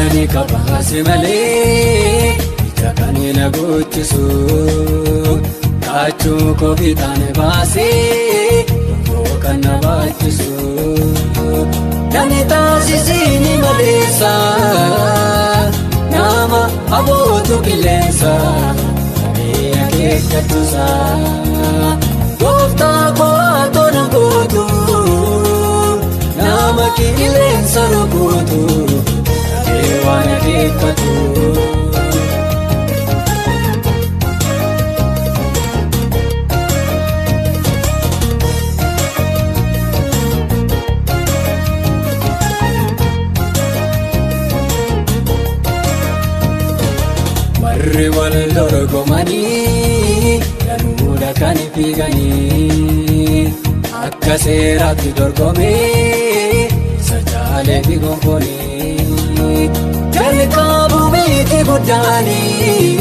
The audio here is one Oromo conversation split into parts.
Maalani kabaasi malee jakani na gochisu kaachuu kofiitaane baasee kan na baachisu nani taasisini maleessa nama abootu qilleensa akeekkatuusa gooftaa koo na gootu nama qilleensa rukkutu waan akeekkatu. Warri wal dorgomanii yanuudha kan fiiganii akka seeraatti dorgomee sajaalee fi gonfoolee jalqabu miti guddaanii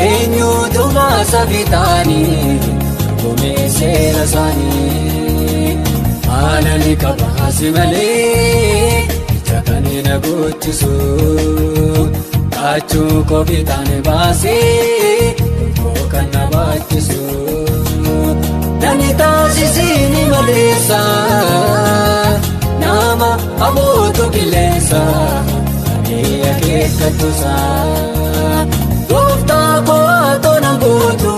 eenyuutu baasa bitaanii dorgomee seera isaanii maalani kabaasi malee jakani na gochisu. Kaachuu kofiitaane baasee kan na baachisu nani taasisini maleessa nama abootu qilleensa akeekkatuusa gooftaa koo na gootu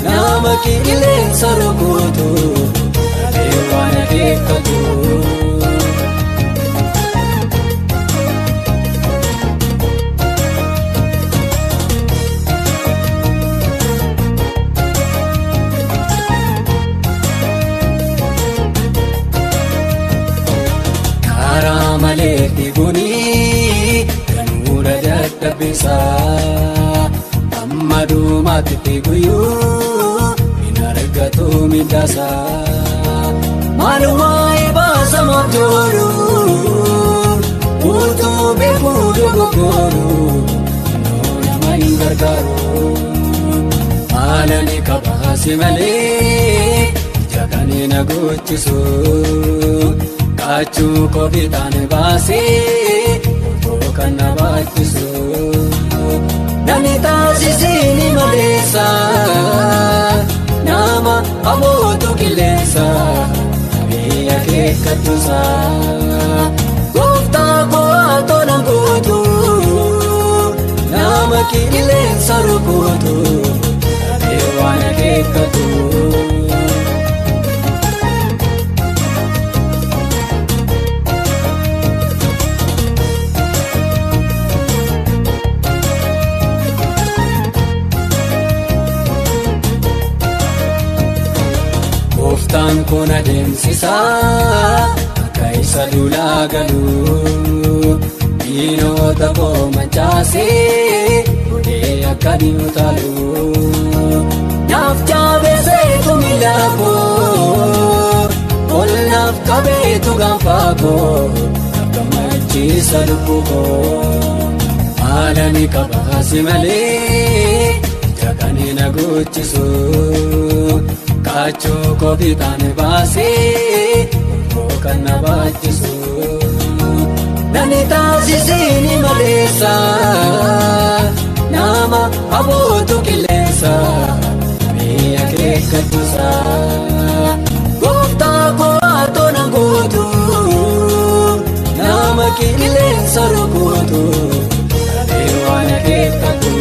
nama qilleensa rukkutu waan akeekkatu. Malee diguni kanuura dadhabbiisa amma duumaatti figuyyuu hin argatu midhaasa maalumaa eebaasa mabjooru utuu beekuu dogoggooru nama hin gargaaru maalani kabaasi malee jakani na gochisu. Kaachuu kofiitaane baasee kan na baachisu nani taasisini maleessa nama abootu qilleensa akeekkatuusa gooftaa koo na gootu nama qilleensa rukkutu waan akeekkatu. Gooftaan kun adeemsisaa akka isa duulaa galuu diinota koo mancaasee godhee akka diinotaalu naaf jaabeesseetu miilaa koo ol naaf qabeetu gaanfaa koo akka machiisa lubbuu koo maalani kabaasi malee jakani na gochisu. Kaachuu kofiitaane baasee kan na baachisu nani taasisini maleessa nama abootu qilleensa akeekkatuusa gooftaa koo na gootu nama qilleensa rukkutu waan akeekkatu.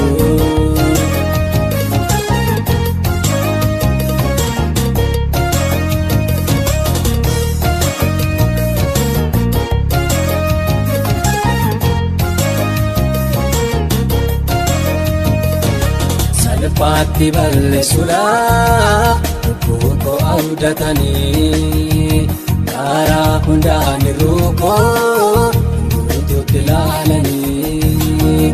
Paatti balleessuudhaaf lubbuu koo abdatanii karaa hundaan ruukoo guutuutti ilaalanii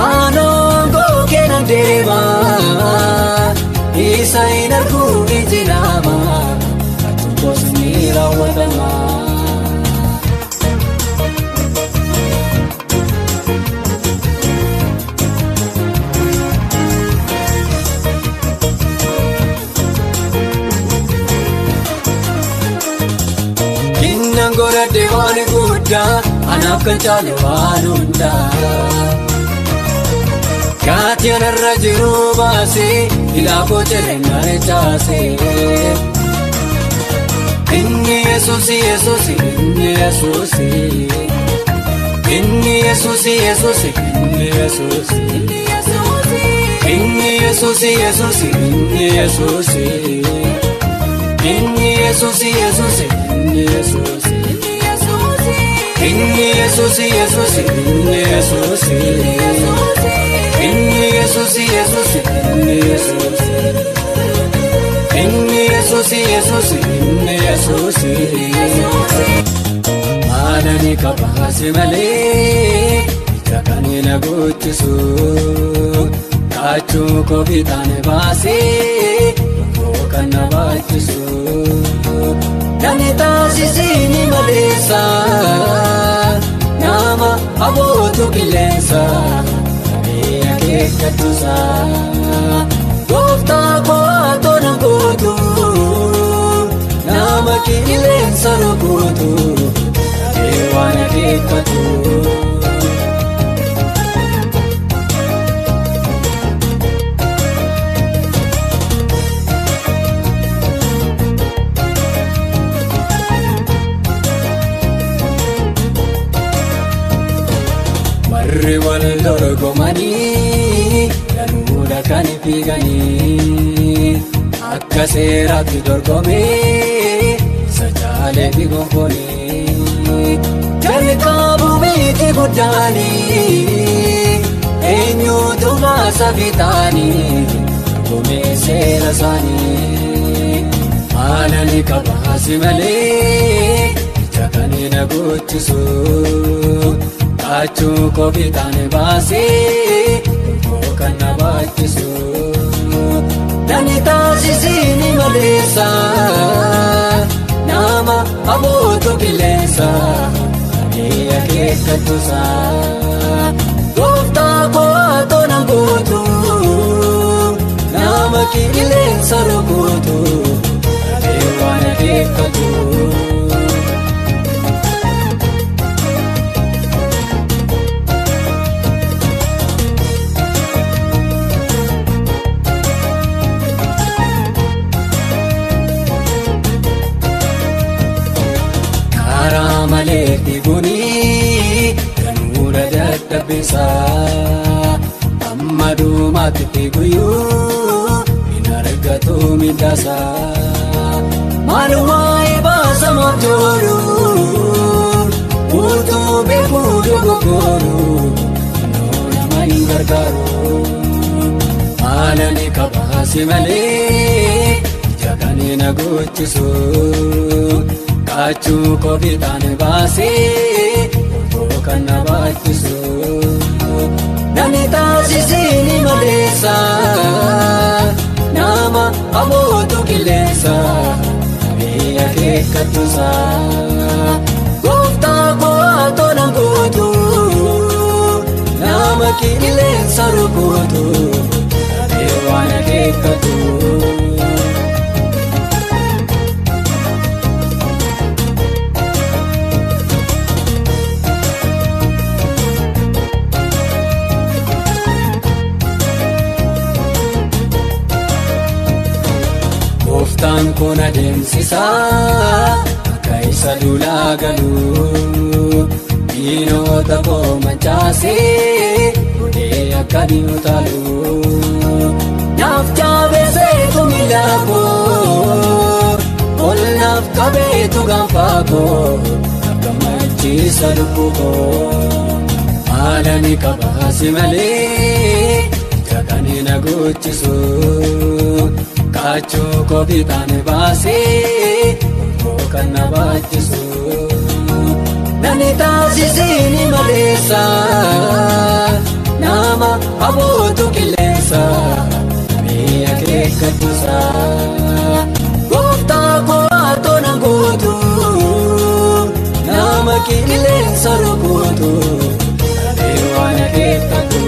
aanoongoo kenna deemaa isa hin arguu ijinaama achuukoos ni raawwatama. Goradde waan guddaa anaaf kan caalu waan hundaa. Gatii anarra jiru baasee ilaakoo jireenyaa echaasee. Inni Yesuus Yesuus inni Yesuus. Inni Yesuus Yesuus inni Yesuus. Inni Yesuus Yesuus inni Yesuus. Inni Yesuus Yesuus inni Yesuus. Inni Yesuus Yesuus inni Yesuus. Inni Yesuus Yesuus inni Yesuus. Inni Yesuus Yesuus inni Yesuus. Maanani kabaase malee ija kan na guuchisu. Kaachuu kofiidhaan baasee kan na baachisu. Nani taasisiini maleessa nama abootu qilleensa biyya keekkatuusa. Gooftaa koo na gootu nama qilleensa rukutu waan keekkatu. Warri wal dorgomanii danuudha kan fiiganii akka seeraatti dorgomee sajaalee fi gonfoni. Jalqabu miti guddaanii eenyuutu baasa bitaanii dorgomee seera isaanii. Maalani kabaasi malee ija kan na guuchisu. Kaachuu kofiidhaan baasee kan na baachisu. Nani taasisiini maleessa nama abootu qilleensa biyya keekkatuusa. Gooftaa koo na gootu nama qilleensa rukutu waan keekkatu. Malee diguni danuura dadhabbiisa. Amma duumaatti figuyyuu hin argatu midhaasa. Maal waa'ee baasa majoolu utuu beekuu dogoggooru nama hin gargaaru. Maalani kabaasi malee ija kan na guuchisu. Kaachuu kofiidhaan baasee kan na baachisu. Nani taasisiini maleessa nama abootu qilleensa biyya keekkatuusa. Gooftaa koo na gootu nama qilleensa rukutu waan keekkatu. Gooftaan kun adeemsisaa akka isa duulaa galu. Diinota koo mancaasee godhee akka diinu taalu. Naaf jaabeesseetu miila koo ol naaf qabeetu gaanfaa koo akka machiisa lubbuu koo. Maalani kabaasi malee ija kan na guuchisu. Kaachuu kofiidhaan baasee kan na baachisu. Nani taasisiini maleessa nama abootu qilleensa biyya keekkatuusa. Gooftaa koo na gootu nama qilleensa rukutu waan keekkatu.